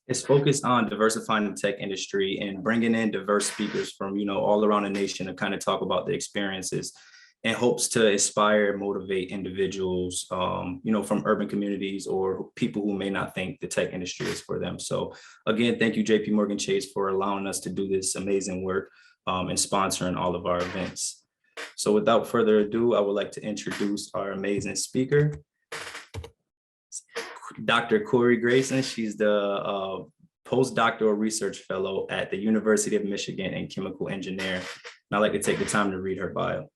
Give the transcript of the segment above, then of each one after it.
It's focused on diversifying the tech industry and bringing in diverse speakers from, all around the nation to kind of talk about the experiences and hopes to inspire, motivate individuals, from urban communities or people who may not think the tech industry is for them. So again, thank you, JP Morgan Chase, for allowing us to do this amazing work and sponsoring all of our events. So without further ado, I would like to introduce our amazing speaker, Dr. Korie Grayson. She's the postdoctoral research fellow at the University of Michigan in chemical engineering. And I'd like to take the time to read her bio.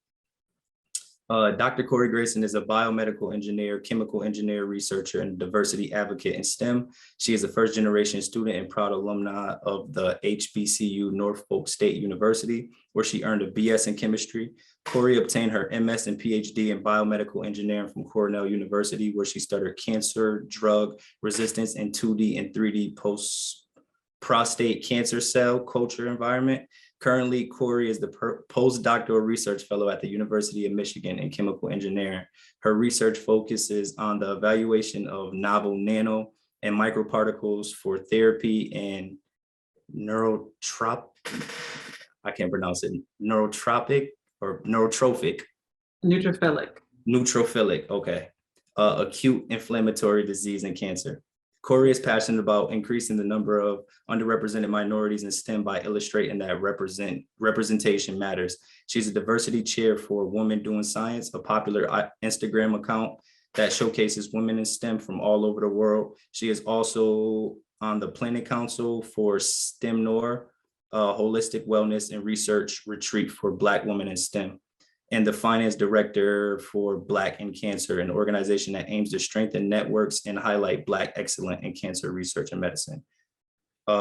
Dr. Korie Grayson is a biomedical engineer, chemical engineer, researcher, and diversity advocate in STEM. She is a first-generation student and proud alumna of the HBCU Norfolk State University, where she earned a BS in chemistry. Korie obtained her MS and PhD in biomedical engineering from Cornell University, where she studied cancer, drug resistance, and 2D and 3D prostate cancer cell culture environment. Currently, Korie is the postdoctoral research fellow at the University of Michigan in chemical engineering. Her research focuses on the evaluation of novel nano and microparticles for therapy and neurotropic, neutrophilic, okay. Acute inflammatory disease and cancer. Korie is passionate about increasing the number of underrepresented minorities in STEM by illustrating that representation matters. She's a diversity chair for Women Doing Science, a popular Instagram account that showcases women in STEM from all over the world. She is also on the Planning Council for STEMNoire, Holistic Wellness and Research Retreat for Black Women in STEM, and the finance director for BlackInCancer, an organization that aims to strengthen networks and highlight Black excellence in cancer research and medicine.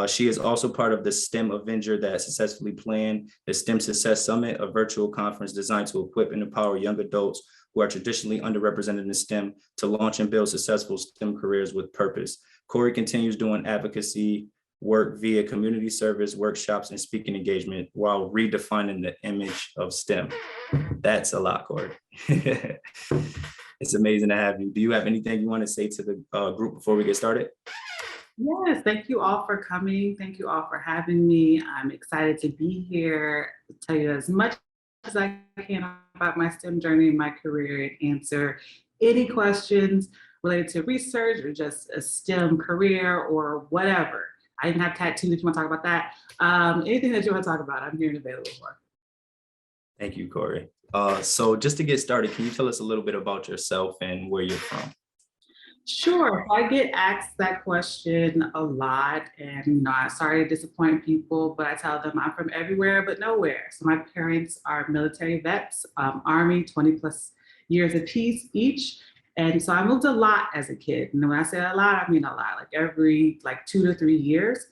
She is also part of the STEM Avengers that successfully planned the STEM Success Summit, a virtual conference designed to equip and empower young adults who are traditionally underrepresented in STEM to launch and build successful STEM careers with purpose. Korie continues doing advocacy work via community service, workshops, and speaking engagement while redefining the image of STEM. That's a lot, Korie. It's amazing to have you. Do you have anything you want to say to the group before we get started? Yes, thank you all for coming. Thank you all for having me. I'm excited to be here to tell you as much as I can about my STEM journey and my career and answer any questions related to research or just a STEM career or whatever. I even have tattoos if you want to talk about that. Anything that you want to talk about, I'm here and available for. Thank you, Korie. So just to get started, can you tell us a little bit about yourself and where you're from? Sure. I get asked that question a lot, and I'm sorry to disappoint people, but I tell them I'm from everywhere but nowhere. So my parents are military vets, Army, 20 plus years apiece each. And so I moved a lot as a kid. And when I say a lot, I mean a lot, like every 2 to 3 years.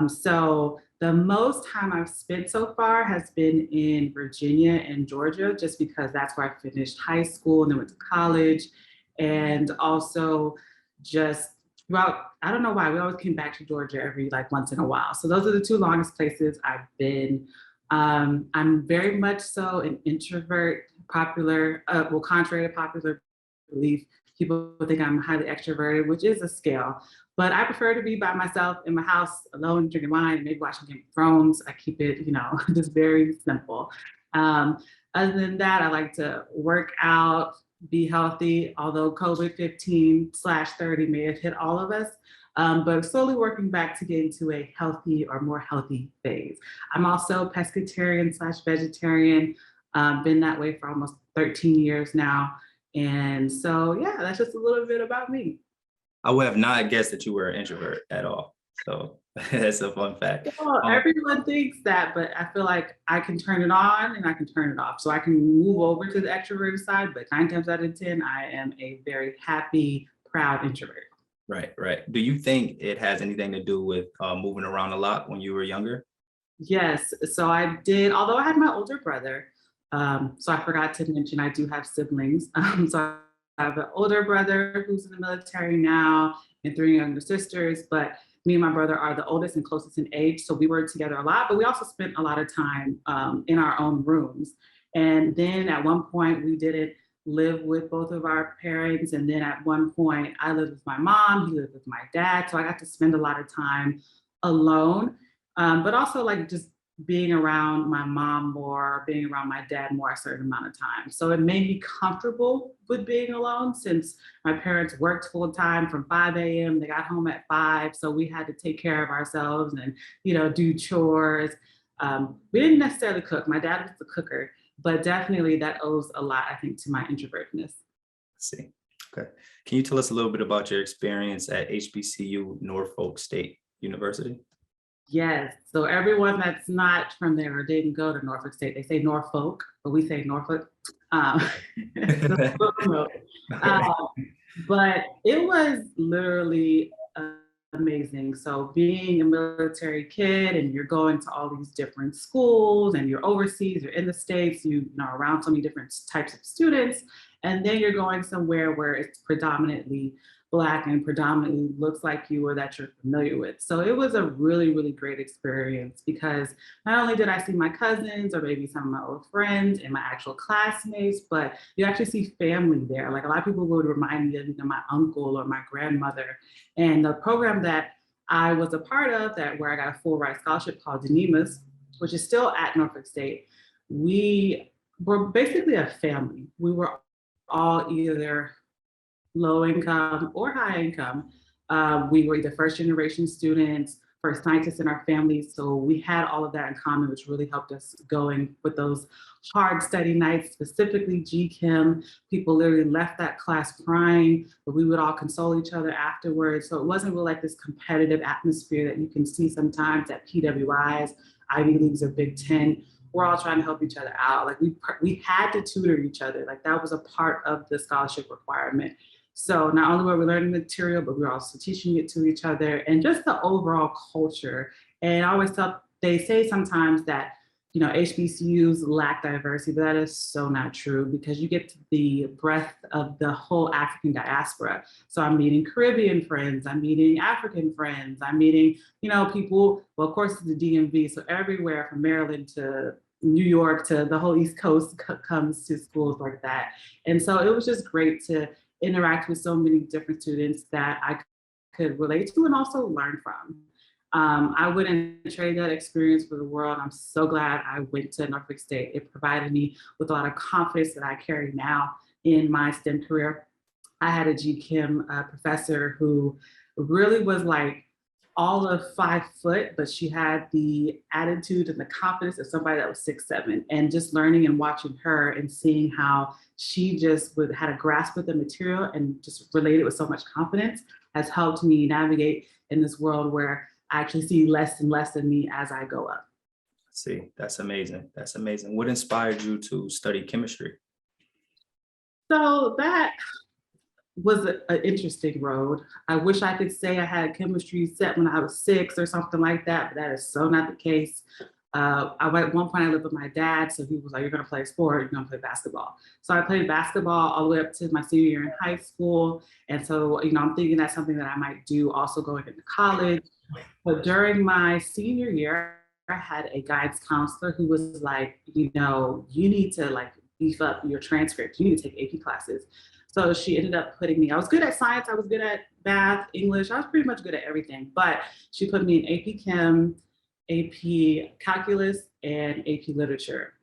So the most time I've spent so far has been in Virginia and Georgia, just because that's where I finished high school and then went to college. And also just throughout, I don't know why, we always came back to Georgia every once in a while. So those are the two longest places I've been. I'm very much so an introvert, contrary to popular belief, people think I'm highly extroverted, which is a scale, but I prefer to be by myself in my house alone, drinking wine, and maybe watching Game of Thrones. I keep it, just very simple. Other than that, I like to work out, be healthy, although COVID-15/30 may have hit all of us, but slowly working back to get into a healthy or more healthy phase. I'm also pescatarian/vegetarian, been that way for almost 13 years now. And so, yeah, that's just a little bit about me. I would have not guessed that you were an introvert at all. So that's a fun fact. Well, everyone thinks that, but I feel like I can turn it on and I can turn it off. So I can move over to the extroverted side, but 9 times out of 10, I am a very happy, proud introvert. Right. Do you think it has anything to do with moving around a lot when you were younger? Yes. So I did, although I had my older brother. So I forgot to mention, I do have siblings. So I have an older brother who's in the military now and 3 younger sisters, but me and my brother are the oldest and closest in age. So we were together a lot, but we also spent a lot of time in our own rooms. And then at one point we didn't live with both of our parents. And then at one point, I lived with my mom, he lived with my dad. So I got to spend a lot of time alone, but also like just being around my mom more, being around my dad more a certain amount of time. So it made me comfortable with being alone since my parents worked full time from 5 a.m. They got home at 5. So we had to take care of ourselves and, do chores. We didn't necessarily cook. My dad was the cooker, but definitely that owes a lot, I think, to my introvertness. See. Okay. Can you tell us a little bit about your experience at HBCU Norfolk State University? Yes. So everyone that's not from there or didn't go to Norfolk State, they say Norfolk, but we say Norfolk. Um, Okay. but it was literally amazing. So being a military kid and you're going to all these different schools and you're overseas, you're in the States, you know, around so many different types of students, and then you're going somewhere where it's predominantly Black and predominantly looks like you or that you're familiar with. So it was a really, really great experience because not only did I see my cousins or maybe some of my old friends and my actual classmates, but you actually see family there. Like a lot of people would remind me of my uncle or my grandmother. And the program that I was a part of that where I got a full ride scholarship called DENEMUS, which is still at Norfolk State, we were basically a family. We were all either low income or high income. We were either first generation students, first scientists in our families. So we had all of that in common, which really helped us going with those hard study nights, specifically GChem. People literally left that class crying, but we would all console each other afterwards. So it wasn't really like this competitive atmosphere that you can see sometimes at PWIs, Ivy Leagues or Big Ten. We're all trying to help each other out. Like we had to tutor each other. Like that was a part of the scholarship requirement. So not only were we learning material, but we were also teaching it to each other and just the overall culture. And I always tell, they say sometimes that, HBCUs lack diversity, but that is so not true because you get the breadth of the whole African diaspora. So I'm meeting Caribbean friends, I'm meeting African friends, I'm meeting, people, well, of course, it's the DMV. So everywhere from Maryland to New York to the whole East Coast comes to schools like that. And so it was just great to interact with so many different students that I could relate to and also learn from. I wouldn't trade that experience for the world. I'm so glad I went to Norfolk State. It provided me with a lot of confidence that I carry now in my STEM career. I had a GChem professor who really was like all of 5 foot, but she had the attitude and the confidence of somebody that was 6'7". And just learning and watching her and seeing how she just had a grasp of the material and just related with so much confidence has helped me navigate in this world where I actually see less and less of me as I go up. See, that's amazing. That's amazing. What inspired you to study chemistry? So that was an interesting road. I wish I could say I had chemistry set when I was 6 or something like that, but that is so not the case. At one point I lived with my dad, so he was like, you're gonna play a sport, you're gonna play basketball. So I played basketball all the way up to my senior year in high school. And so, I'm thinking that's something that I might do also going into college. But during my senior year, I had a guidance counselor who was like, you need to like beef up your transcripts. You need to take AP classes. So she ended up putting me, I was good at science, I was good at math, English, I was pretty much good at everything, but she put me in AP Chem, AP Calculus, and AP Literature.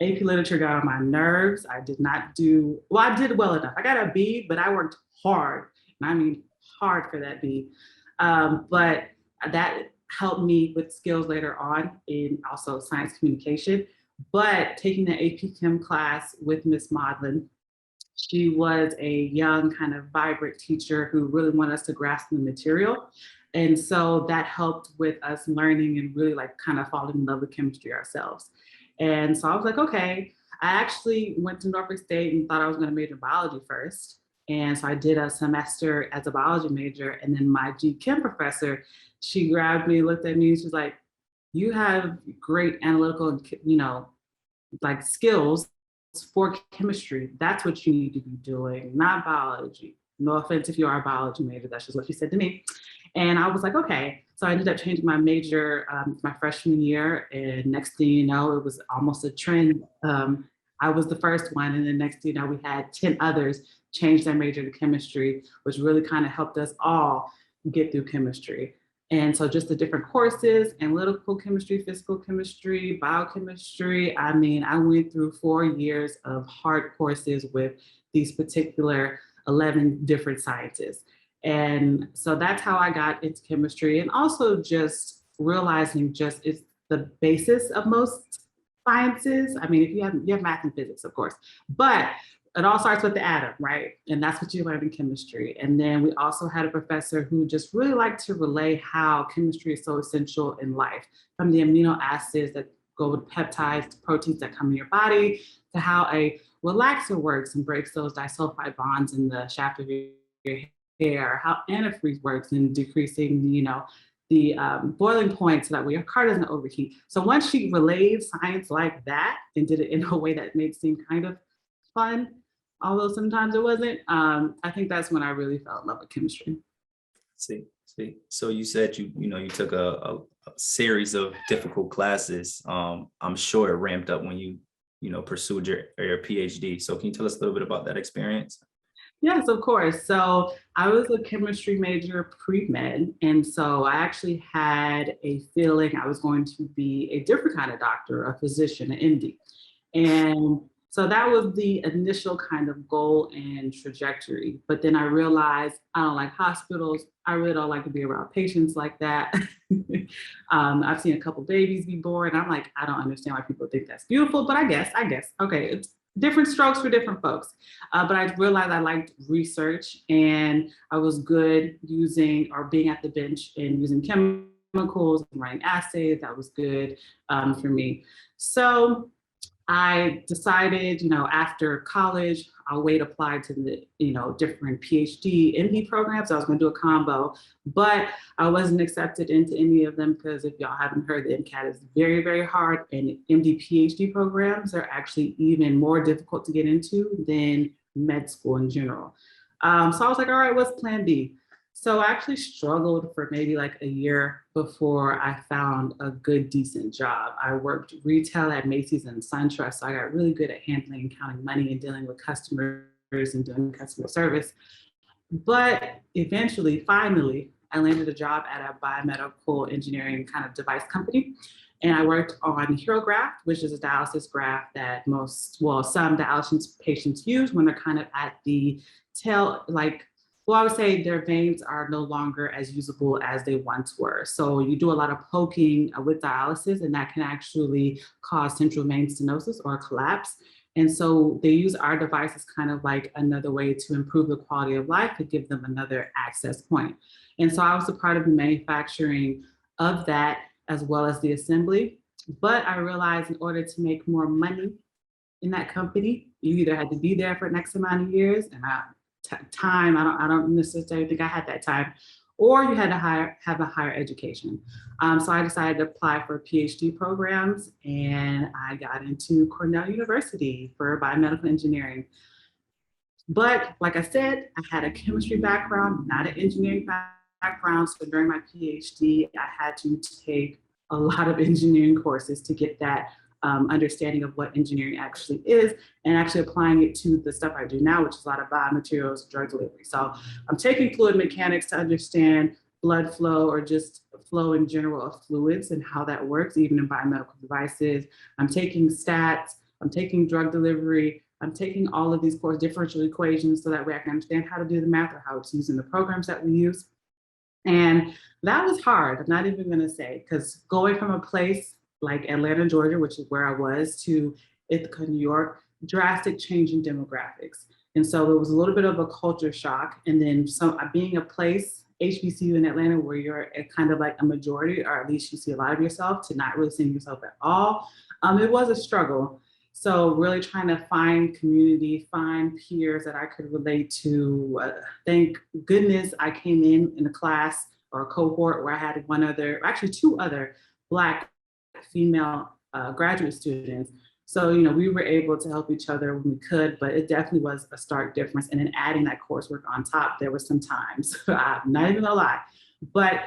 AP Literature got on my nerves. I did not do, well, I did well enough. I got a B, but I worked hard, and I mean hard for that B. But that helped me with skills later on in also science communication. But taking the AP Chem class with Miss Maudlin, she was a young, kind of vibrant teacher who really wanted us to grasp the material. And so that helped with us learning and really like kind of falling in love with chemistry ourselves. And so I was like, okay, I actually went to Norfolk State and thought I was going to major in biology first. And so I did a semester as a biology major. And then my G-Chem professor, she grabbed me, looked at me, and she's like, you have great analytical, like skills for chemistry. That's what you need to be doing, not biology. No offense if you are a biology major, that's just what she said to me. And I was like, okay. So I ended up changing my major my freshman year. And next thing you know, it was almost a trend. I was the first one. And then next, you know, we had 10 others change their major to chemistry, which really kind of helped us all get through chemistry. And so just the different courses, analytical chemistry, physical chemistry, biochemistry. I mean, I went through 4 years of hard courses with these particular 11 different sciences. And so that's how I got into chemistry, and also just realizing just it's the basis of most sciences. I mean, if you have math and physics, of course, but it all starts with the atom, right? And that's what you learn in chemistry. And then we also had a professor who just really liked to relay how chemistry is so essential in life, from the amino acids that go with peptides to proteins that come in your body, to how a relaxer works and breaks those disulfide bonds in the shaft of your hair, how antifreeze works in decreasing, you know, the boiling point so that way your car doesn't overheat. So once she relayed science like that and did it in a way that made it seem kind of fun, although sometimes it wasn't, I think that's when I really fell in love with chemistry. See. So you said you took a series of difficult classes. I'm sure it ramped up when you pursued your PhD. So can you tell us a little bit about that experience? Yes, of course. So I was a chemistry major pre-med, and so I actually had a feeling I was going to be a different kind of doctor, a physician, an MD. And so that was the initial kind of goal and trajectory. But then I realized I don't like hospitals. I really don't like to be around patients like that. I've seen a couple babies be born. I'm like, I don't understand why people think that's beautiful, but I guess, okay, it's different strokes for different folks. But I realized I liked research, and I was good using or being at the bench and using chemicals and running assays. That was good for me. So I decided, after college, I'll wait, apply to the, different PhD, MD programs. I was going to do a combo, but I wasn't accepted into any of them because if y'all haven't heard, the MCAT is very, very hard, and MD PhD programs are actually even more difficult to get into than med school in general. So I was like, all right, what's plan B? So I actually struggled for maybe like a year before I found a good, decent job. I worked retail at Macy's and SunTrust, so I got really good at handling and counting money and dealing with customers and doing customer service. But eventually, finally, I landed a job at a biomedical engineering kind of device company. And I worked on HeroGraft, which is a dialysis graft that some dialysis patients use when they're kind of at the tail, I would say their veins are no longer as usable as they once were. So you do a lot of poking with dialysis, and that can actually cause central vein stenosis or collapse. And so they use our device as kind of like another way to improve the quality of life, to give them another access point. And so I was a part of the manufacturing of that as well as the assembly. But I realized in order to make more money in that company, you either had to be there for an X amount of years, and time, I don't necessarily think I had that time, or you had to have a higher education. So I decided to apply for PhD programs, and I got into Cornell University for biomedical engineering. But like I said, I had a chemistry background, not an engineering background. So during my PhD, I had to take a lot of engineering courses to get that understanding of what engineering actually is, and actually applying it to the stuff I do now, which is a lot of biomaterials, drug delivery. So I'm taking fluid mechanics to understand blood flow, or just flow in general of fluids and how that works, even in biomedical devices. I'm taking stats, I'm taking drug delivery, I'm taking all of these course differential equations so that way I can understand how to do the math or how it's used in the programs that we use. And that was hard, I'm not even gonna say, because going from a place like Atlanta, Georgia, which is where I was, to Ithaca, New York, drastic change in demographics. And so there was a little bit of a culture shock. And then being a place, HBCU in Atlanta, where you're kind of like a majority, or at least you see a lot of yourself, to not really seeing yourself at all, it was a struggle. So really trying to find community, find peers that I could relate to. Thank goodness I came in a class or a cohort where I had two other Black female graduate students. So, we were able to help each other when we could, but it definitely was a stark difference. And then adding that coursework on top, there were some times, I'm not even gonna lie, but,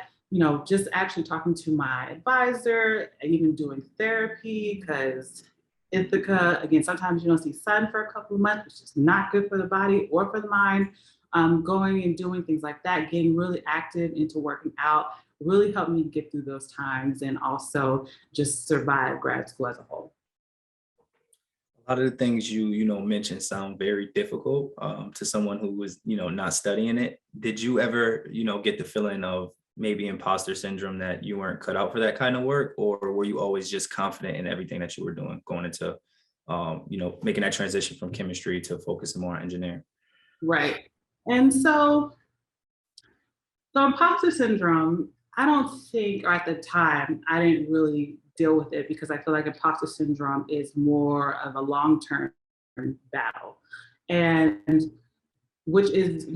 just actually talking to my advisor, even doing therapy, because Ithaca. Again, sometimes you don't see sun for a couple of months, which is not good for the body or for the mind. Going and doing things like that, getting really active into working out, really helped me get through those times and also just survive grad school as a whole. A lot of the things you mentioned sound very difficult to someone who was not studying it. Did you ever get the feeling of maybe imposter syndrome that you weren't cut out for that kind of work, or were you always just confident in everything that you were doing going into making that transition from chemistry to focusing more on engineering? Right. And so the imposter syndrome, I don't think, or at the time, I didn't really deal with it because I feel like imposter syndrome is more of a long-term battle. And which is,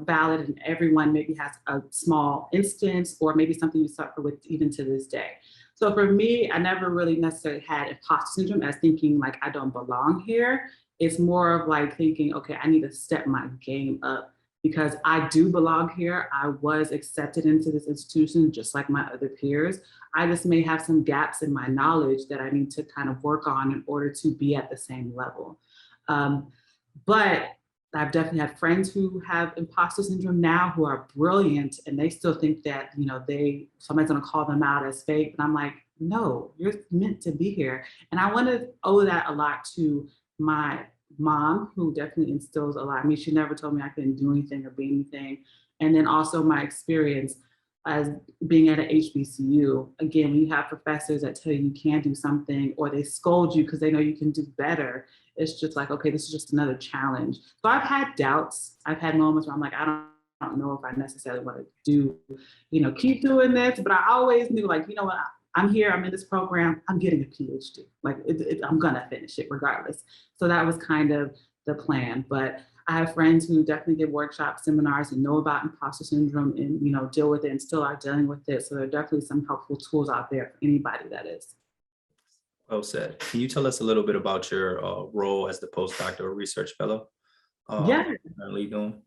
valid, and everyone maybe has a small instance or maybe something you suffer with even to this day. So for me, I never really necessarily had imposter syndrome as thinking like I don't belong here. It's more of like thinking, okay, I need to step my game up because I do belong here. I was accepted into this institution just like my other peers. I just may have some gaps in my knowledge that I need to kind of work on in order to be at the same level. But I've definitely had friends who have imposter syndrome now who are brilliant, and they still think that, somebody's gonna call them out as fake. And I'm like, no, you're meant to be here. And I want to owe that a lot to my mom, who definitely instills a lot. I mean, she never told me I couldn't do anything or be anything. And then also my experience as being at an HBCU. Again, when you have professors that tell you you can't do something, or they scold you because they know you can do better, it's just like, okay, this is just another challenge. So I've had doubts. I've had moments where I'm like, I don't know if I necessarily want to do, keep doing this, but I always knew like, you know what, I'm here, I'm in this program, I'm getting a PhD. Like I'm gonna finish it regardless. So that was kind of the plan. But I have friends who definitely give workshops, seminars, and know about imposter syndrome and, deal with it and still are dealing with it. So there are definitely some helpful tools out there for anybody that is. Well said. Can you tell us a little bit about your role as the postdoctoral research fellow? Yeah. Currently doing?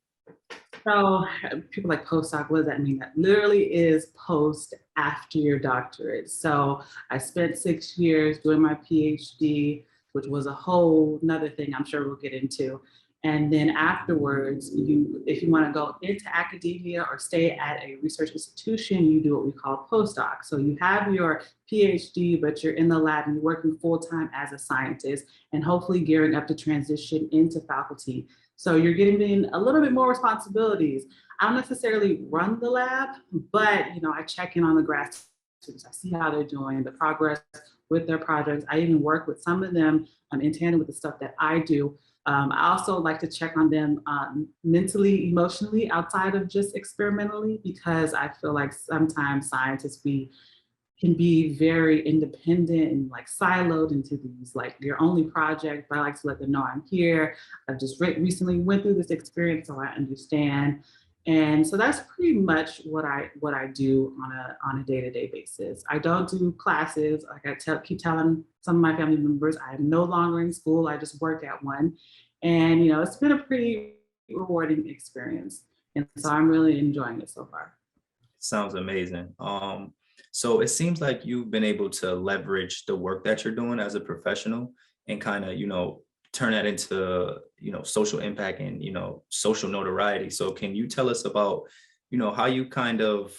So people like postdoc, what does that mean? That literally is post after your doctorate. So I spent 6 years doing my PhD, which was a whole nother thing I'm sure we'll get into. And then afterwards, if you want to go into academia or stay at a research institution, you do what we call postdoc. So you have your PhD, but you're in the lab and you're working full-time as a scientist and hopefully gearing up to transition into faculty. So you're getting a little bit more responsibilities. I don't necessarily run the lab, but I check in on the grad students. I see how they're doing, the progress with their projects. I even work with some of them in tandem with the stuff that I do. I also like to check on them mentally, emotionally, outside of just experimentally, because I feel like sometimes scientists, we can be very independent and like siloed into these, like your only project, but I like to let them know I'm here. I've just recently went through this experience, so I understand. And so that's pretty much what I do on a day-to-day basis. I don't do classes. Like I keep telling some of my family members, I am no longer in school. I just work at one. And it's been a pretty rewarding experience. And so I'm really enjoying it so far. Sounds amazing. So it seems like you've been able to leverage the work that you're doing as a professional and kind of, turn that into, social impact and, social notoriety. So can you tell us about, how you kind of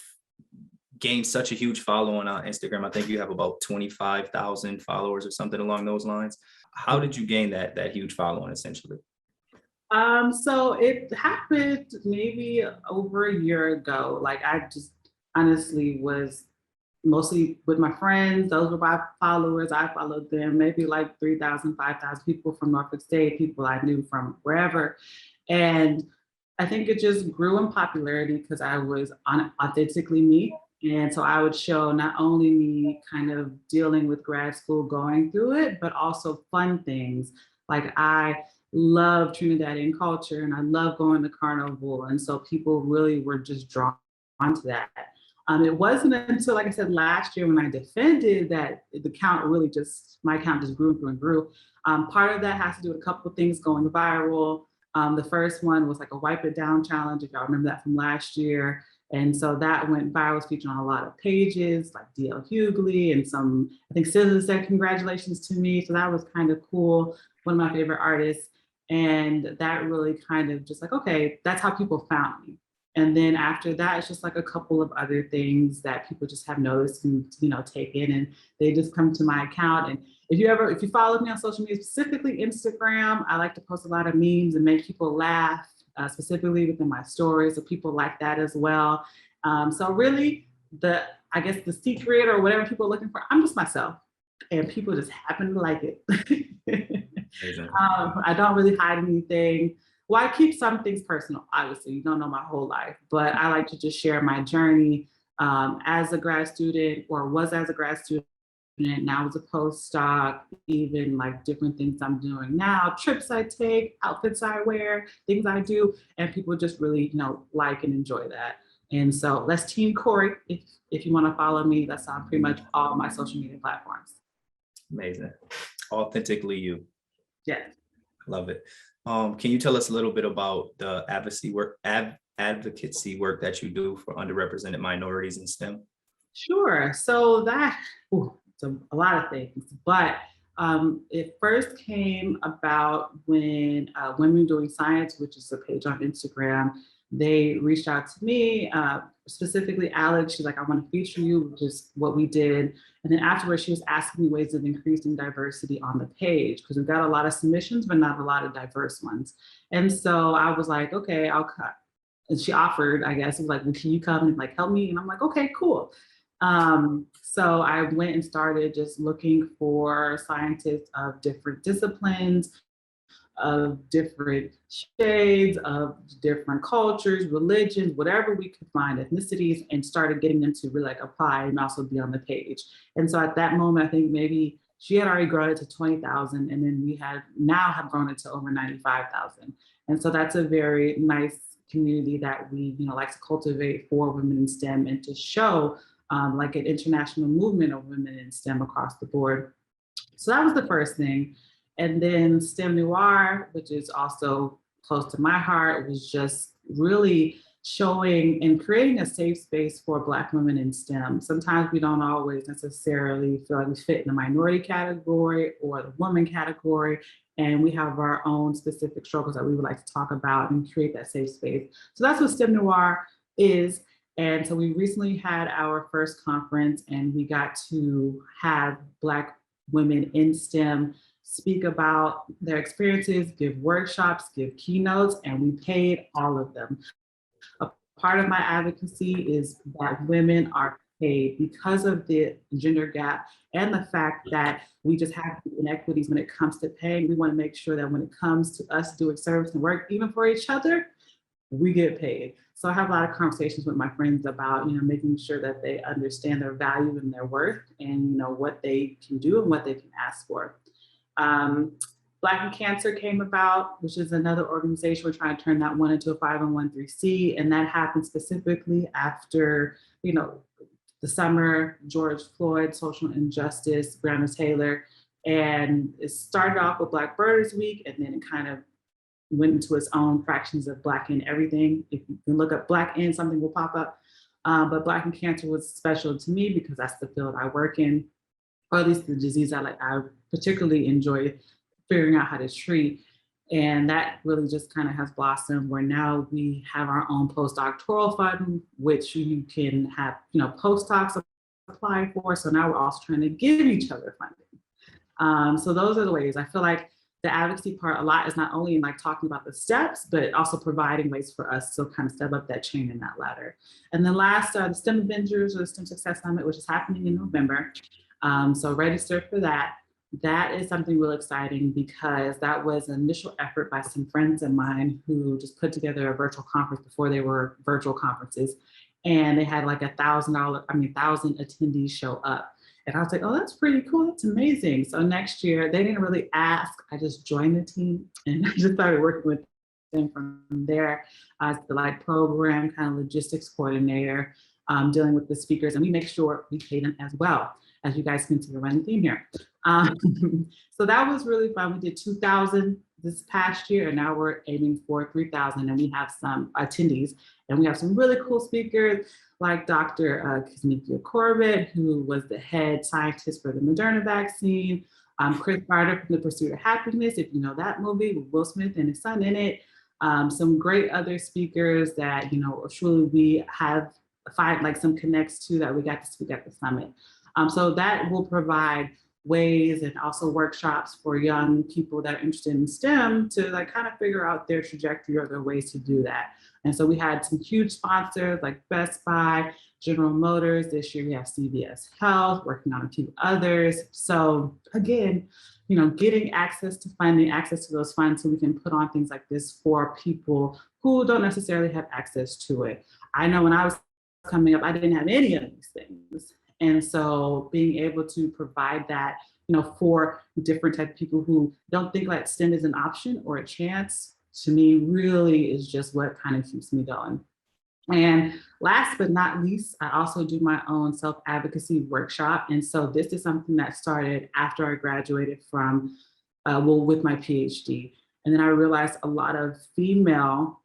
gained such a huge following on Instagram? I think you have about 25,000 followers or something along those lines. How did you gain that huge following essentially? So it happened maybe over a year ago. Like I just honestly was mostly with my friends. Those were my followers. I followed them, maybe like 3,000, 5,000 people from Norfolk State, people I knew from wherever. And I think it just grew in popularity because I was authentically me. And so I would show not only me kind of dealing with grad school, going through it, but also fun things. Like I love Trinidadian culture and I love going to Carnival. And so people really were just drawn to that. It wasn't until, like I said, last year when I defended that my account just grew and grew and grew. Part of that has to do with a couple of things going viral. The first one was like a wipe it down challenge, if y'all remember that from last year. And so that went viral, was featured on a lot of pages like DL Hughley and some, I think SZA said congratulations to me. So that was kind of cool. One of my favorite artists. And that really kind of just like, okay, that's how people found me. And then after that, it's just like a couple of other things that people just have noticed and, you know, taken, and they just come to my account. And if you follow me on social media, specifically Instagram, I like to post a lot of memes and make people laugh, specifically within my stories. So people like that as well. So really I guess the secret or whatever people are looking for, I'm just myself, and people just happen to like it. I don't really hide anything. Well, I keep some things personal, obviously. You don't know my whole life, but I like to just share my journey as a grad student, or was as a grad student, now as a postdoc, even like different things I'm doing now, trips I take, outfits I wear, things I do, and people just really, you know, like and enjoy that. And so that's Team Korie. If you want to follow me, that's on pretty much all my social media platforms. Amazing. Authentically you. Yes. Love it. Can you tell us a little bit about the advocacy work that you do for underrepresented minorities in STEM? Sure. So it's a lot of things, but it first came about when Women Doing Science, which is a page on Instagram, they reached out to me, specifically Alex. She's like, I want to feature you, which is what we did. And then afterwards, she was asking me ways of increasing diversity on the page, because we've got a lot of submissions, but not a lot of diverse ones. And so I was like, okay, I'll cut. And she offered, I guess, it was like, well, can you come and like help me? And I'm like, okay, cool. So I went and started just looking for scientists of different disciplines, of different shades, of different cultures, religions, whatever we could find, ethnicities, and started getting them to really like apply and also be on the page. And so at that moment, I think maybe she had already grown it to 20,000, and then we have grown it to over 95,000. And so that's a very nice community that we, you know, like to cultivate for women in STEM, and to show like an international movement of women in STEM across the board. So that was the first thing. And then STEMNoire, which is also close to my heart, was just really showing and creating a safe space for Black women in STEM. Sometimes we don't always necessarily feel like we fit in the minority category or the woman category, and we have our own specific struggles that we would like to talk about and create that safe space. So that's what STEMNoire is. And so we recently had our first conference, and we got to have Black women in STEM speak about their experiences, give workshops, give keynotes, and we paid all of them. A part of my advocacy is that women are paid because of the gender gap and the fact that we just have inequities when it comes to paying. We want to make sure that when it comes to us doing service and work, even for each other, we get paid. So I have a lot of conversations with my friends about, you know, making sure that they understand their value and their worth, and, you know, what they can do and what they can ask for. BlackInCancer came about, which is another organization. We're trying to turn that one into a 501(c)(3), and that happened specifically after, you know, the summer, George Floyd, social injustice, Breonna Taylor, and it started off with Black Birders Week, and then it kind of went into its own fractions of Black in everything. If you can look up Black in, something will pop up. But BlackInCancer was special to me because that's the field I work in, or at least the disease I particularly enjoy figuring out how to treat. And that really just kind of has blossomed, where now we have our own postdoctoral fund, which you can have, you know, postdocs apply for. So now we're also trying to give each other funding. So those are the ways. I feel like the advocacy part a lot is not only in like talking about the steps, but also providing ways for us to kind of step up that chain and that ladder. And then last, the STEM Avengers, or the STEM Success Summit, which is happening in November. So register for that. That is something real exciting, because that was an initial effort by some friends of mine who just put together a virtual conference before they were virtual conferences. And they had like 1,000 attendees show up. And I was like, oh, that's pretty cool. That's amazing. So next year, they didn't really ask. I just joined the team, and I just started working with them from there as the like program kind of logistics coordinator, dealing with the speakers. And we make sure we pay them as well, as you guys can see the running theme here. So that was really fun. We did 2,000 this past year, and now we're aiming for 3,000, and we have some attendees, and we have some really cool speakers like Dr. Korie, who was the head scientist for the Moderna vaccine, Chris Carter from The Pursuit of Happiness, if you know that movie with Will Smith and his son in it. Some great other speakers that, you know, truly we have find like some connects to that we got to speak at the summit. So that will provide ways and also workshops for young people that are interested in STEM to like kind of figure out their trajectory or their ways to do that. And so we had some huge sponsors like Best Buy, General Motors. This year we have CVS Health, working on a few others. So again, you know, getting access to funding, access to those funds so we can put on things like this for people who don't necessarily have access to it. I know when I was coming up, I didn't have any of these things. And so being able to provide that, you know, for different type of people who don't think like STEM is an option or a chance, to me really is just what kind of keeps me going. And last but not least, I also do my own self-advocacy workshop. And so this is something that started after I graduated from, with my PhD. And then I realized a lot of female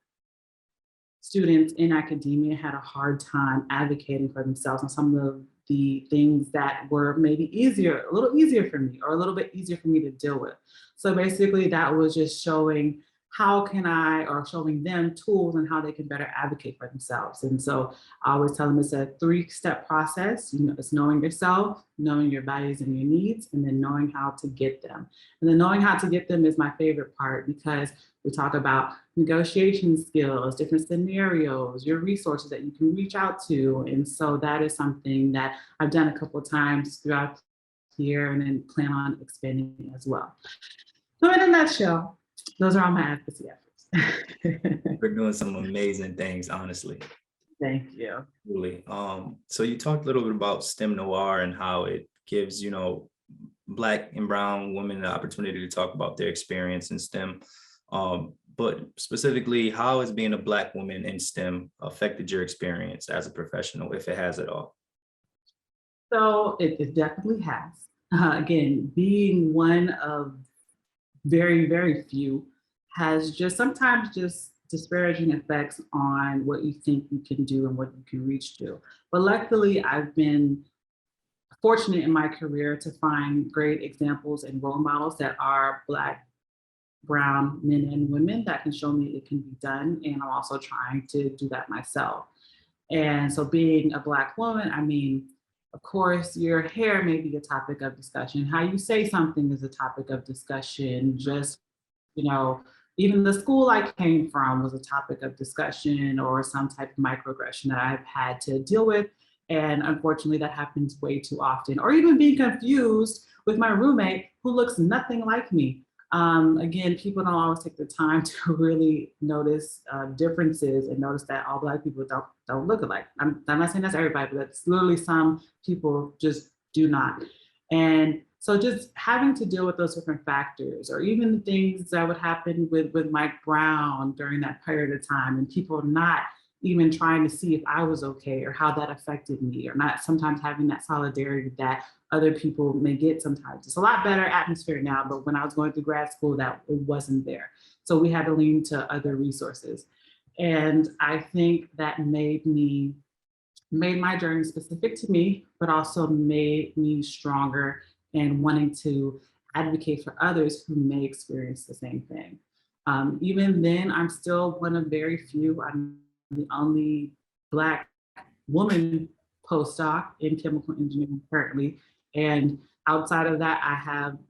students in academia had a hard time advocating for themselves on some of the things that were maybe easier, a little easier for me, or a little bit easier for me to deal with. So basically that was just showing how can I, or showing them tools and how they can better advocate for themselves. And so I always tell them it's a 3-step process. You know, it's knowing yourself, knowing your values and your needs, and then knowing how to get them. And then knowing how to get them is my favorite part, because we talk about negotiation skills, different scenarios, your resources that you can reach out to. And so that is something that I've done a couple of times throughout the year and then plan on expanding as well. So in a nutshell, those are all my advocacy efforts. We're doing some amazing things, honestly. Thank you. Really. So you talked a little bit about STEMNoire and how it gives, you know, Black and brown women the opportunity to talk about their experience in STEM. But specifically, how has being a Black woman in STEM affected your experience as a professional, if it has at all? So it definitely has. Again, being one of very, very few has just sometimes just disparaging effects on what you think you can do and what you can reach to. But luckily, I've been fortunate in my career to find great examples and role models that are Black, brown men and women that can show me it can be done. And I'm also trying to do that myself. And so being a Black woman, I mean, of course, your hair may be a topic of discussion. How you say something is a topic of discussion. Just, you know, even the school I came from was a topic of discussion, or some type of microaggression that I've had to deal with. And unfortunately, that happens way too often. Or even being confused with my roommate who looks nothing like me. Again, people don't always take the time to really notice differences and notice that all Black people don't look alike. I'm not saying that's everybody, but that's literally some people just do not. And so just having to deal with those different factors, or even the things that would happen with Mike Brown during that period of time, and people not even trying to see if I was okay or how that affected me, or not sometimes having that solidarity that other people may get sometimes. It's a lot better atmosphere now, but when I was going through grad school, that it wasn't there. So we had to lean to other resources. And I think that made my journey specific to me, but also made me stronger and wanting to advocate for others who may experience the same thing. Even then, I'm still one of very few. I'm the only Black woman postdoc in chemical engineering currently. And outside of that,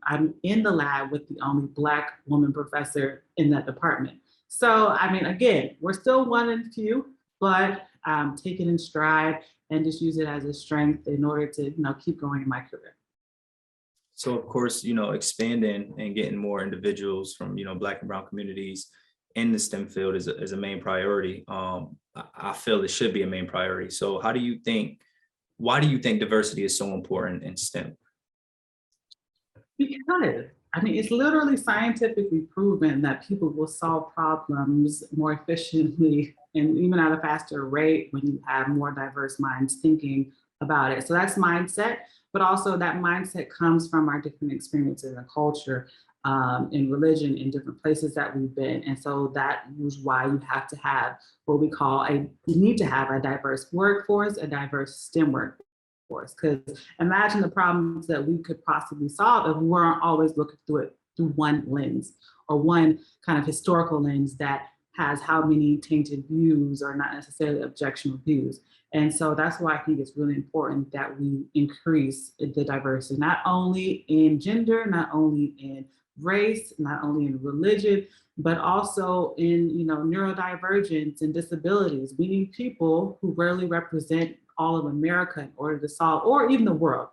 I'm in the lab with the only Black woman professor in that department. So, I mean, again, we're still one and few, but take it in stride and just use it as a strength in order to, you know, keep going in my career. So of course, you know, expanding and getting more individuals from, you know, Black and brown communities in the STEM field is a main priority. I feel it should be a main priority. So why do you think diversity is so important in STEM? Because, I mean, it's literally scientifically proven that people will solve problems more efficiently and even at a faster rate when you have more diverse minds thinking about it. So that's mindset, but also that mindset comes from our different experiences and culture. in religion, in different places that we've been. And so that was why you have to have what we call you need to have a diverse workforce, a diverse STEM workforce. Because imagine the problems that we could possibly solve if we weren't always looking through it through one lens or one kind of historical lens that has how many tainted views or not necessarily objectionable views. And so that's why I think it's really important that we increase the diversity, not only in gender, not only in race, not only in religion, but also in neurodivergence and disabilities. We need people who rarely represent all of America in order to solve, or even the world,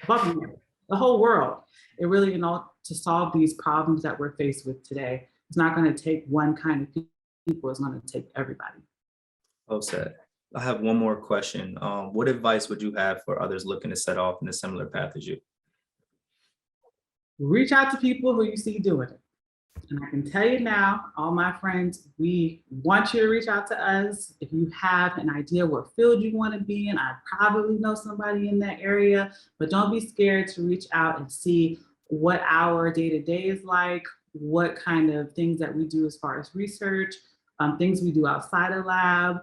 the whole world. It really, to solve these problems that we're faced with today. It's not going to take one kind of people, it's going to take everybody. Well said. I have one more question. What advice would you have for others looking to set off in a similar path as you? Reach out to people who you see doing it. And I can tell you now, all my friends, we want you to reach out to us. If you have an idea what field you want to be in, I probably know somebody in that area, but don't be scared to reach out and see what our day-to-day is like, what kind of things that we do as far as research, things we do outside of lab,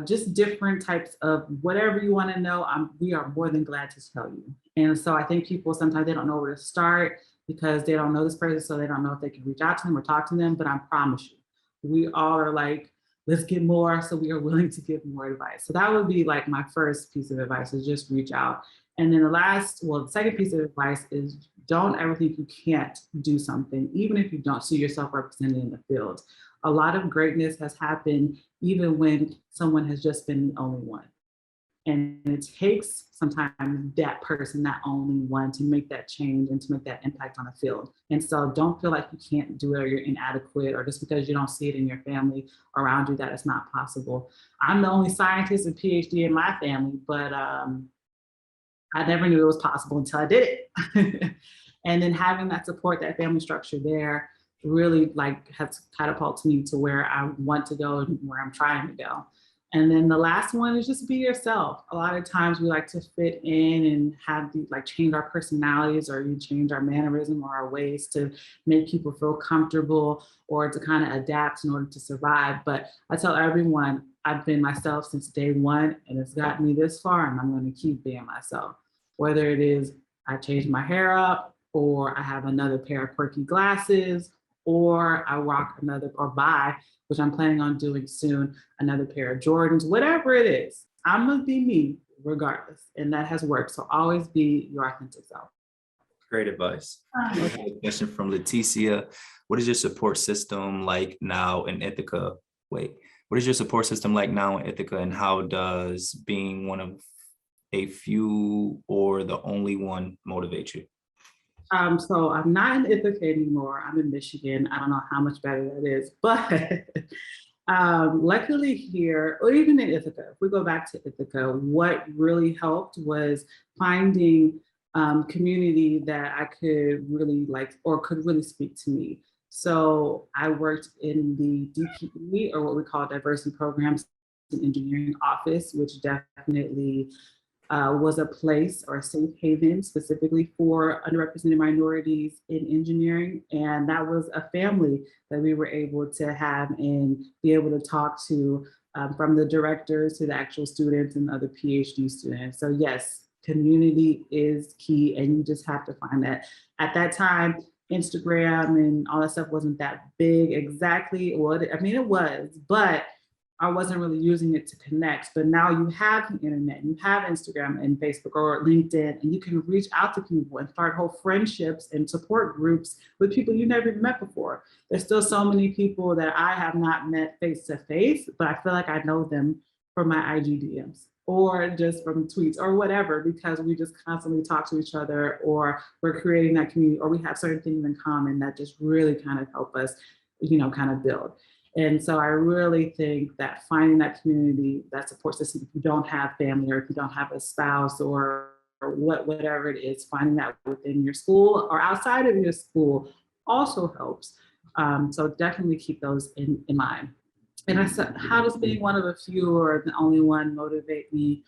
just different types of whatever you want to know, we are more than glad to tell you. And so I think people sometimes they don't know where to start because they don't know this person, so they don't know if they can reach out to them or talk to them, but I promise you, we all are like, let's get more, so we are willing to give more advice. So that would be like my first piece of advice is just reach out. And then the second piece of advice is don't ever think you can't do something, even if you don't see yourself represented in the field. A lot of greatness has happened even when someone has just been the only one. And it takes sometimes that person, that only one, to make that change and to make that impact on the field. And so don't feel like you can't do it or you're inadequate or just because you don't see it in your family around you that it's not possible. I'm the only scientist and PhD in my family, but I never knew it was possible until I did it. And then having that support, that family structure there really has catapulted me to where I want to go and where I'm trying to go. And then the last one is just be yourself. A lot of times we like to fit in and have change our personalities or you change our mannerism or our ways to make people feel comfortable or to kind of adapt in order to survive. But I tell everyone, I've been myself since day one and it's gotten me this far and I'm going to keep being myself. Whether it is I change my hair up or I have another pair of quirky glasses or I buy, which I'm planning on doing soon, another pair of Jordans, whatever it is, I'm gonna be me regardless. And that has worked. So always be your authentic self. Great advice. A question from Leticia. What is your support system like now in Ithaca? What is your support system like now in Ithaca and how does being one of a few or the only one motivate you? So I'm not in Ithaca anymore. I'm in Michigan. I don't know how much better that is, but luckily here, or even in Ithaca, if we go back to Ithaca, what really helped was finding community that I could really like or could really speak to me. So I worked in the DPE, or what we call Diversity Programs and Engineering Office, which definitely was a place or a safe haven specifically for underrepresented minorities in engineering. And that was a family that we were able to have and be able to talk to from the directors to the actual students and other PhD students. So yes, community is key and you just have to find that. At that time, Instagram and all that stuff wasn't that big exactly. Well, I mean, it was, but I wasn't really using it to connect, but now you have the internet, you have Instagram and Facebook or LinkedIn, and you can reach out to people and start whole friendships and support groups with people you never even met before. There's still so many people that I have not met face to face, but I feel like I know them from my IG DMs or just from tweets or whatever, because we just constantly talk to each other or we're creating that community or we have certain things in common that just really kind of help us, kind of build. And so I really think that finding that community, that support system, if you don't have family or if you don't have a spouse or whatever it is, finding that within your school or outside of your school also helps. So definitely keep those in mind. And I said, how does being one of a few or the only one motivate me?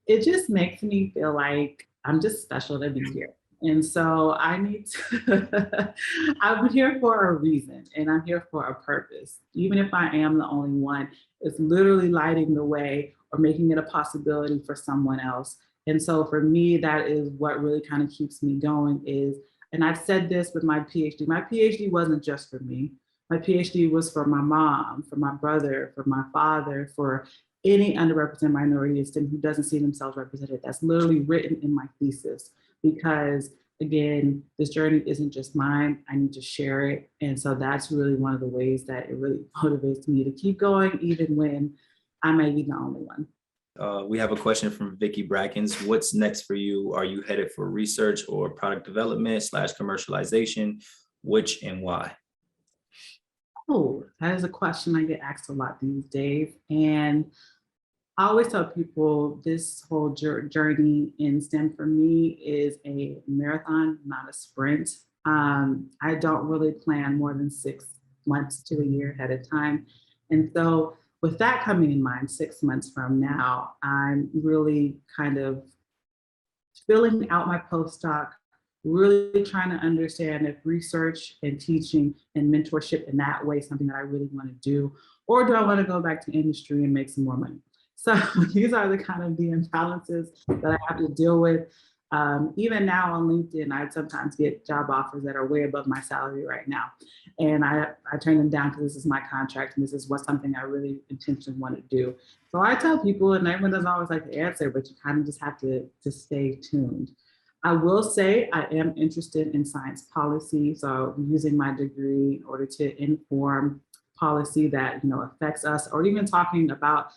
It just makes me feel like I'm just special to be here. And so I need to, I'm here for a reason and I'm here for a purpose. Even if I am the only one, it's literally lighting the way or making it a possibility for someone else. And so for me, that is what really kind of keeps me going is, and I've said this with my PhD. My PhD wasn't just for me. My PhD was for my mom, for my brother, for my father, for any underrepresented minority who doesn't see themselves represented. That's literally written in my thesis because again, this journey isn't just mine. I need to share it. And so that's really one of the ways that it really motivates me to keep going, even when I may be the only one. We have a question from Vicky Brackens. What's next for you? Are you headed for research or product development / commercialization? Which and why? Oh, that is a question I get asked a lot these days. And I always tell people this whole journey in STEM for me is a marathon, not a sprint. I don't really plan more than 6 months to a year ahead of time. And so with that coming in mind, 6 months from now, I'm really kind of filling out my postdoc, really trying to understand if research and teaching and mentorship in that way is something that I really want to do, or do I want to go back to industry and make some more money? So these are the kind of the imbalances that I have to deal with. Even now on LinkedIn, I sometimes get job offers that are way above my salary right now. And I turn them down because this is my contract and this is something I really intentionally want to do. So I tell people, and everyone doesn't always like the answer, but you kind of just have to stay tuned. I will say I am interested in science policy. So using my degree in order to inform policy that affects us, or even talking about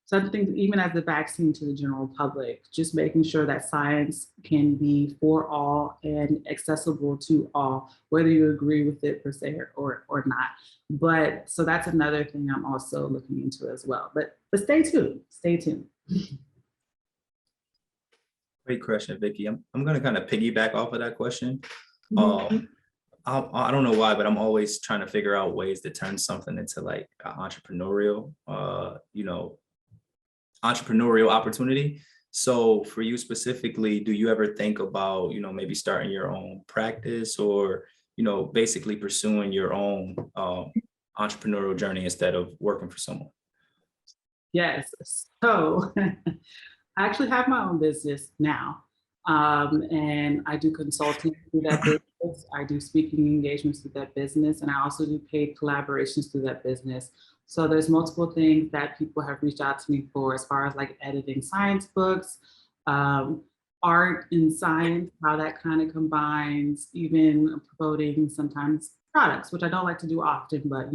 something even as the vaccine to the general public, just making sure that science can be for all and accessible to all, whether you agree with it per se or not. But so that's another thing I'm also looking into as well. But stay tuned, stay tuned. Great question, Vicky. I'm going to kind of piggyback off of that question. Mhm. I don't know why, but I'm always trying to figure out ways to turn something into like an entrepreneurial, entrepreneurial opportunity. So for you specifically, do you ever think about, maybe starting your own practice or, basically pursuing your own entrepreneurial journey instead of working for someone? Yes. So I actually have my own business now. And I do consulting through that business. I do speaking engagements through that business. And I also do paid collaborations through that business. So there's multiple things that people have reached out to me for as far as like editing science books, art and science, how that kind of combines, even promoting sometimes products, which I don't like to do often, but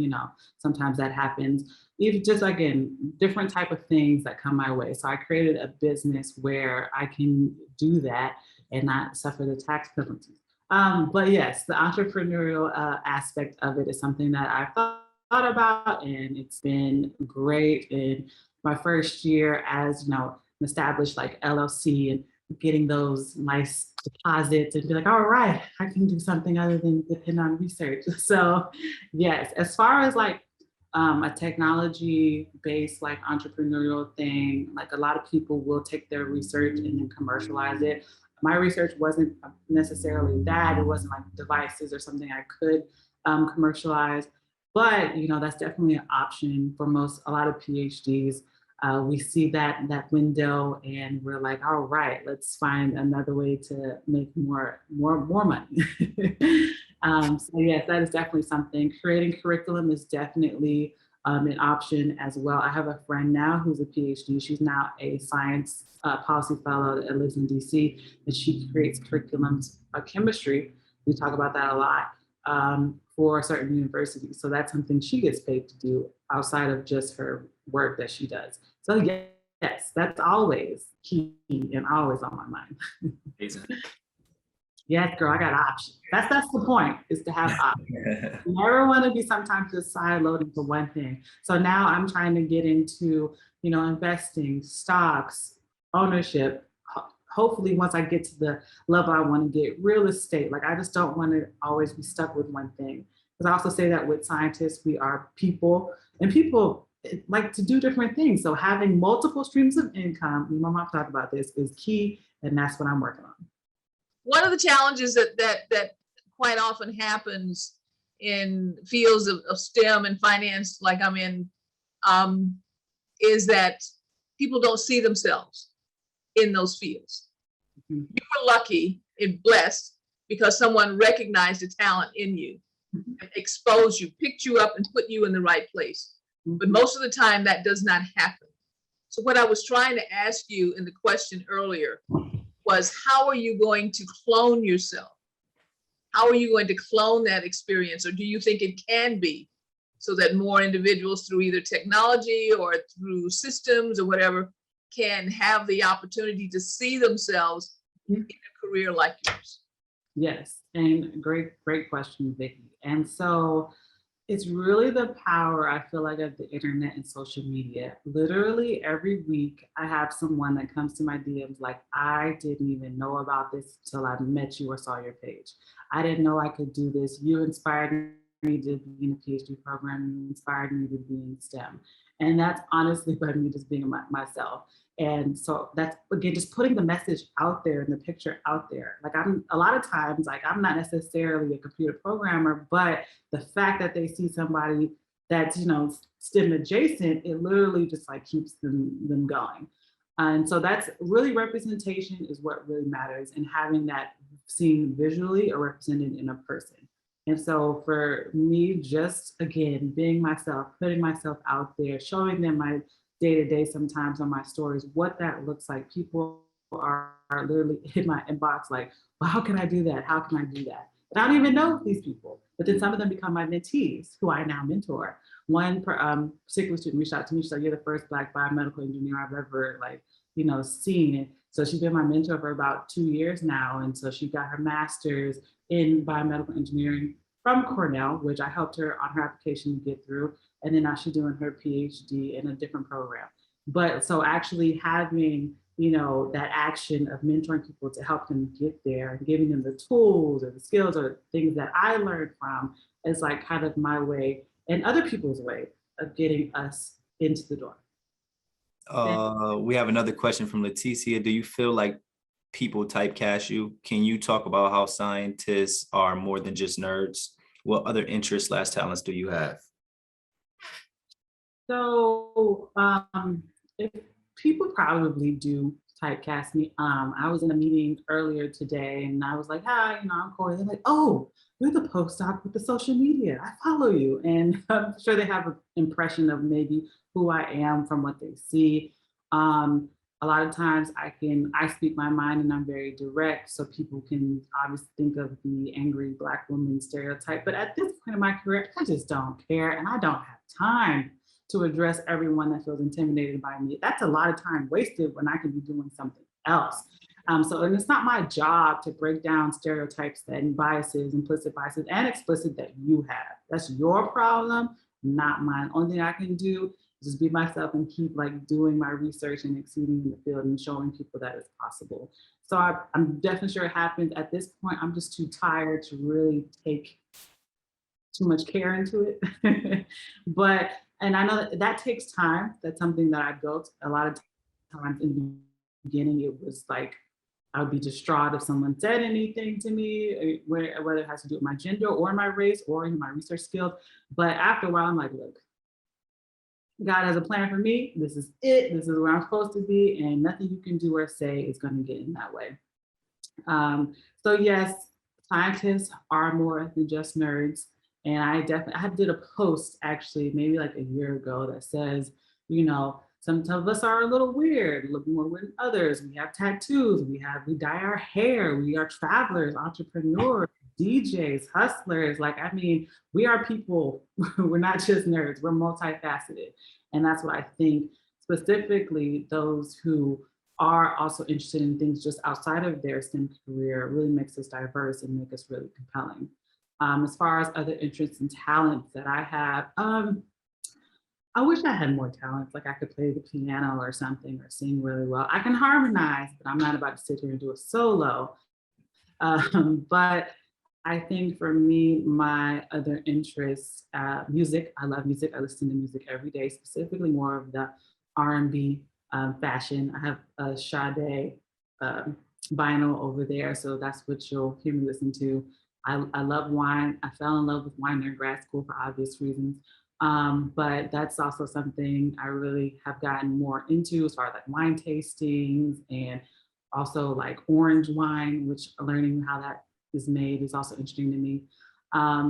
sometimes that happens. Even just again, different type of things that come my way. So I created a business where I can do that and not suffer the tax penalties. But yes, the entrepreneurial aspect of it is something that I've thought about, and it's been great. In my first year as an established like LLC and getting those nice deposits and be like, all right, I can do something other than depend on research. So yes, as far as like a technology-based like entrepreneurial thing, like a lot of people will take their research and then commercialize it. My research wasn't necessarily that. It wasn't like devices or something I could commercialize. But that's definitely an option for a lot of PhDs. We see that window, and we're like, all right, let's find another way to make more money. So yes, that is definitely something. Creating curriculum is definitely an option as well. I have a friend now who's a PhD. She's now a science policy fellow that lives in DC, and she creates curriculums of chemistry. We talk about that a lot. For certain universities. So that's something she gets paid to do outside of just her work that she does. So yes, that's always key and always on my mind. Amazing. Yes, girl, I got options. That's the point, is to have options. You never want to be sometimes just siloed into one thing. So now I'm trying to get into, investing, stocks, ownership. Hopefully once I get to the level I want to get, real estate. Like I just don't want to always be stuck with one thing. Because I also say that with scientists, we are people, and people like to do different things. So having multiple streams of income, my mom talked about this, is key, and that's what I'm working on. One of the challenges that quite often happens in fields of STEM and finance, like I'm in, is that people don't see themselves in those fields. Mm-hmm. You were lucky and blessed because someone recognized the talent in you, and exposed you, picked you up and put you in the right place. But most of the time that does not happen. So what I was trying to ask you in the question earlier was, how are you going to clone yourself? How are you going to clone that experience? Or do you think it can be, so that more individuals through either technology or through systems or whatever can have the opportunity to see themselves in a career like yours? Yes, and great question, Vicki. And so it's really the power, I feel like, of the internet and social media. Literally every week, I have someone that comes to my DMs like, I didn't even know about this until I met you or saw your page. I didn't know I could do this. You inspired me to be in a PhD program. You inspired me to be in STEM. And that's honestly by me just being myself. And so that's, again, just putting the message out there and the picture out there. Like, a lot of times, like, I'm not necessarily a computer programmer, but the fact that they see somebody that's, STEM adjacent, it literally just like keeps them going. And so that's really, representation is what really matters, and having that seen visually or represented in a person. And so for me, just again, being myself, putting myself out there, showing them my day-to-day sometimes on my stories, what that looks like. People are literally in my inbox like, well, how can I do that? How can I do that? And I don't even know these people, but then some of them become my mentees who I now mentor. One particular student reached out to me, she's like, you're the first Black biomedical engineer I've ever seen. And so she's been my mentor for about 2 years now. And so she got her master's in biomedical engineering from Cornell, which I helped her on her application to get through. And then now she's doing her PhD in a different program. But so actually having, that action of mentoring people to help them get there and giving them the tools or the skills or things that I learned from is like kind of my way and other people's way of getting us into the door. We have another question from Leticia. Do you feel like people typecast you? Can you talk about how scientists are more than just nerds? What other interests/talents do you have? So if people probably do typecast me. I was in a meeting earlier today and I was like, hi, I'm Korie. They're like, oh, you're the postdoc with the social media. I follow you. And I'm sure they have an impression of maybe who I am from what they see. A lot of times I speak my mind and I'm very direct, so people can obviously think of the angry Black woman stereotype. But at this point in my career, I just don't care, and I don't have time to address everyone that feels intimidated by me. That's a lot of time wasted when I could be doing something else. And it's not my job to break down stereotypes and biases, implicit biases and explicit, that you have. That's your problem, not mine. Only thing I can do is just be myself and keep doing my research and exceeding in the field and showing people that it's possible. So I'm definitely sure it happens. At this point, I'm just too tired to really take too much care into it. And I know that takes time. That's something that I built a lot of times in the beginning. It was like, I would be distraught if someone said anything to me, whether it has to do with my gender or my race or my research skills. But after a while, I'm like, look, God has a plan for me. This is it. This is where I'm supposed to be. And nothing you can do or say is going to get in that way. So yes, scientists are more than just nerds. And I did a post actually, maybe like a year ago, that says, some of us are a little weird, a little more weird than others. We have tattoos, we dye our hair, we are travelers, entrepreneurs, DJs, hustlers. We are people. We're not just nerds, we're multifaceted. And that's what I think, specifically those who are also interested in things just outside of their STEM career, really makes us diverse and make us really compelling. As far as other interests and talents that I have, I wish I had more talents, like I could play the piano or something or sing really well. I can harmonize, but I'm not about to sit here and do a solo. But I think for me, my other interests, music. I love music. I listen to music every day, specifically more of the R&B fashion. I have a Sade um, vinyl over there, so that's what you'll hear me listen to. I love wine. I fell in love with wine during grad school for obvious reasons. But that's also something I really have gotten more into as far as like wine tastings and also like orange wine, which learning how that is made is also interesting to me.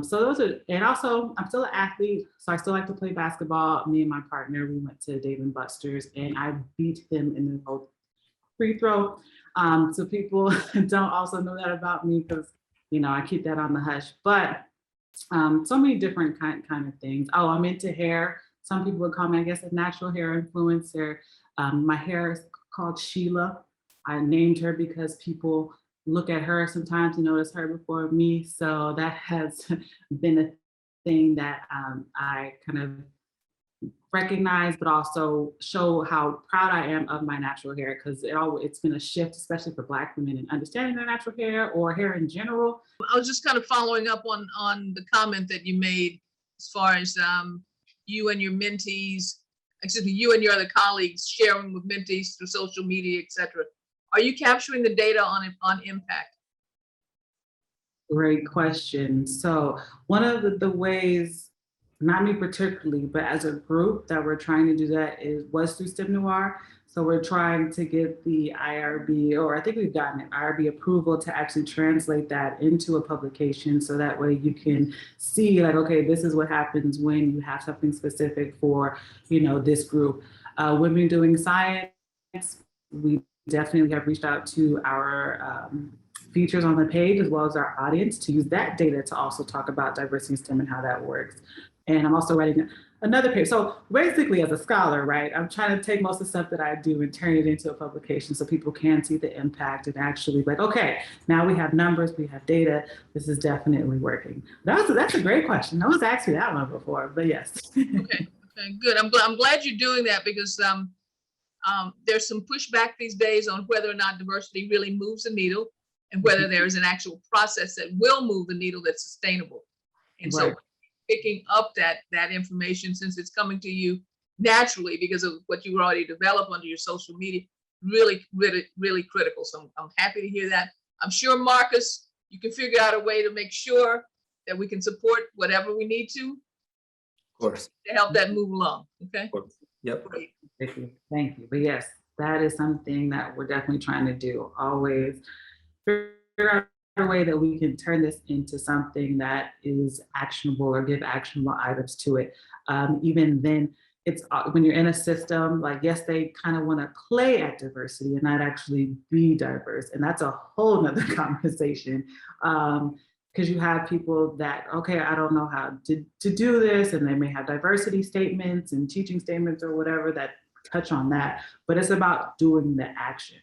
So those are, and also I'm still an athlete, so I still like to play basketball. Me and my partner, we went to Dave and Buster's, and I beat him in the whole free throw. So people don't also know that about me because I keep that on the hush. But so many different kind of things. Oh, I'm into hair. Some people would call me, I guess, a natural hair influencer. My hair is called Sheila. I named her because people look at her sometimes and notice her before me. So that has been a thing that I kind of recognize, but also show how proud I am of my natural hair, because it's been a shift, especially for Black women, in understanding their natural hair or hair in general. I was just kind of following up on the comment that you made as far as you and your mentees, excuse me, you and your other colleagues sharing with mentees through social media, et cetera. Are you capturing the data on impact? Great question. So one of the ways, not me particularly, but as a group that we're trying to do that was through STEMNoire. So we're trying to get the IRB, or I think we've gotten an IRB approval to actually translate that into a publication. So that way you can see like, okay, this is what happens when you have something specific for, this group. Women doing science, we definitely have reached out to our features on the page as well as our audience to use that data to also talk about diversity in STEM and how that works. And I'm also writing another paper. So basically as a scholar, right, I'm trying to take most of the stuff that I do and turn it into a publication so people can see the impact and actually like, okay, now we have numbers, we have data, this is definitely working. That's a great question. No one's asked me that one before, but yes. Okay, good. I'm glad you're doing that because there's some pushback these days on whether or not diversity really moves the needle and whether there is an actual process that will move the needle that's sustainable. And so picking up that information, since it's coming to you naturally because of what you already developed under your social media, really critical. So I'm happy to hear that. I'm sure, Marcus, you can figure out a way to make sure that we can support whatever we need to. Of course. To help that move along, okay? Of course. Yep. Great. Thank you. But yes, that is something that we're definitely trying to do. Always figure out a way that we can turn this into something that is actionable or give actionable items to it. Even then, it's when you're in a system, like, yes, they kind of want to play at diversity and not actually be diverse. And that's a whole nother conversation. Because you have people that, okay, I don't know how to do this, and they may have diversity statements and teaching statements or whatever that touch on that, but it's about doing the action.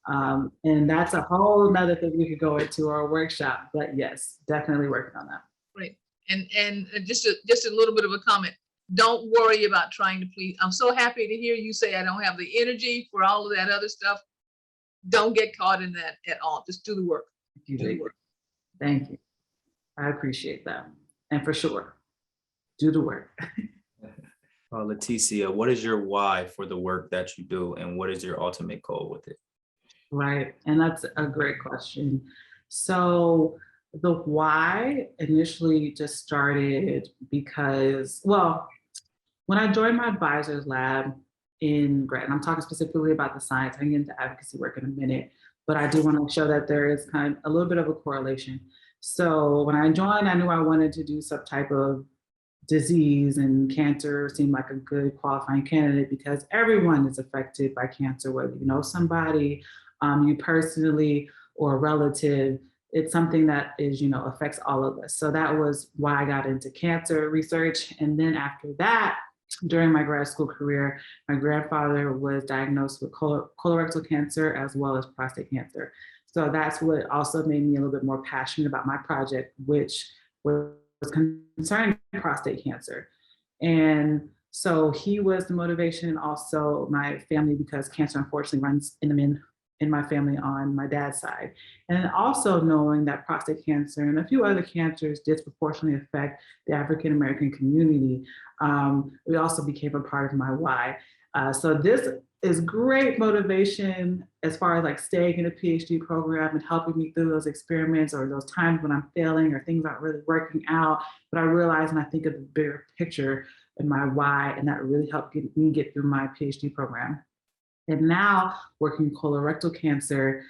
And that's a whole nother thing we could go into our workshop, but yes, definitely working on that. Great. And just a little bit of a comment. Don't worry about trying to please. I'm so happy to hear you say I don't have the energy for all of that other stuff. Don't get caught in that at all. Just do the work. Do the work. Thank you. I appreciate that. And for sure, do the work. Leticia, what is your why for the work that you do, and what is your ultimate goal with it? Right, and that's a great question. So the why initially just started because, well, when I joined my advisor's lab in grad, and I'm talking specifically about the science, I can get into advocacy work in a minute, but I do want to show that there is kind of a little bit of a correlation. So when I joined, I knew I wanted to do some type of disease, and cancer seemed like a good qualifying candidate because everyone is affected by cancer, whether you know somebody, you personally, or a relative. It's something that is, affects all of us. So that was why I got into cancer research. And then after that, during my grad school career, my grandfather was diagnosed with colorectal cancer as well as prostate cancer. So that's what also made me a little bit more passionate about my project, which was concerning prostate cancer. And so he was the motivation, and also my family, because cancer unfortunately runs in the men in my family on my dad's side. And also knowing that prostate cancer and a few other cancers disproportionately affect the African American community, it also became a part of my why. So this is great motivation as far as like staying in a PhD program and helping me through those experiments or those times when I'm failing or things aren't really working out. But I realize and I think of the bigger picture and my why, and that really helped me get through my PhD program. And now working in colorectal cancer,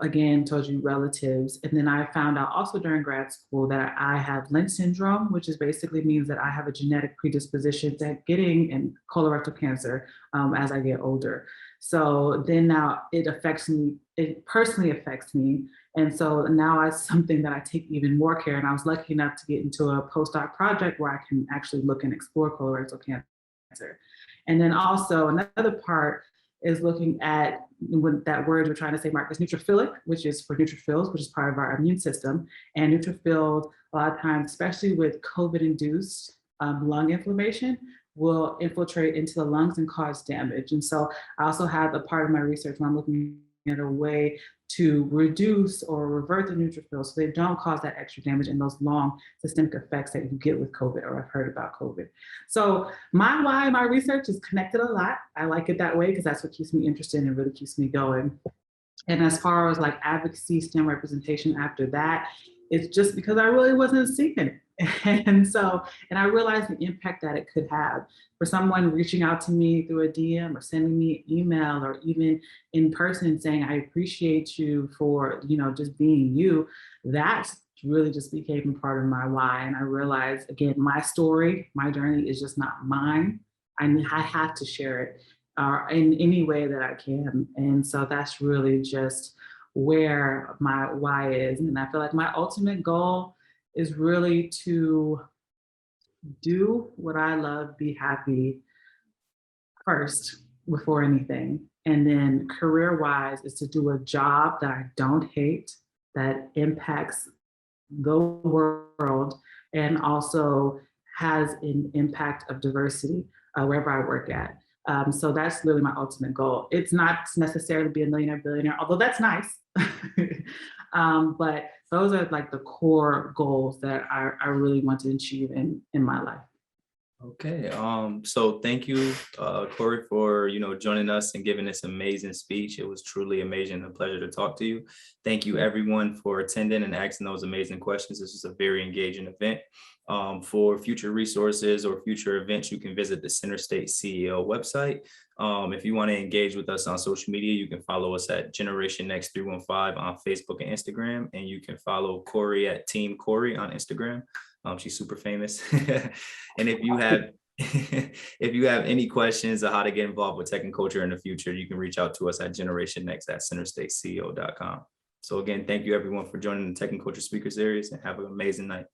again, told you relatives. And then I found out also during grad school that I have Lynch syndrome, which is basically means that I have a genetic predisposition to getting in colorectal cancer as I get older. So then now it affects me, it personally affects me. And so now it's something that I take even more care. And I was lucky enough to get into a postdoc project where I can actually look and explore colorectal cancer. And then also another part is looking at what that word we're trying to say, Mark, is neutrophilic, which is for neutrophils, which is part of our immune system. And neutrophils, a lot of times, especially with COVID-induced lung inflammation, will infiltrate into the lungs and cause damage. And so I also have a part of my research where I'm looking at a way to reduce or revert the neutrophils so they don't cause that extra damage and those long systemic effects that you get with COVID or have heard about COVID. So my why, my research is connected a lot. I like it that way because that's what keeps me interested and really keeps me going. And as far as like advocacy, STEM representation after that, it's just because I really wasn't seeing it. And I realized the impact that it could have for someone reaching out to me through a DM or sending me an email or even in person saying, I appreciate you for, just being you. That really just became a part of my why. And I realized, again, my story, my journey is just not mine. I have to share it in any way that I can. And so that's really just where my why is. And I feel like my ultimate goal is really to do what I love, be happy first before anything. And then career-wise is to do a job that I don't hate, that impacts the world and also has an impact of diversity wherever I work at. So that's really my ultimate goal. It's not necessarily be a millionaire, billionaire, although that's nice. But those are like the core goals that I really want to achieve in my life. Okay, so thank you, Korie, for joining us and giving this amazing speech. It was truly amazing, a pleasure to talk to you. Thank you, everyone, for attending and asking those amazing questions. This was a very engaging event. For future resources or future events, you can visit the Center State CEO website. If you want to engage with us on social media, you can follow us at Generation Next 315 on Facebook and Instagram, and you can follow Korie at Team Korie on Instagram. She's super famous. And if you have any questions on how to get involved with tech and culture in the future, you can reach out to us at generationnext@centerstateceo.com. So again, thank you everyone for joining the Tech and Culture Speaker Series, and have an amazing night.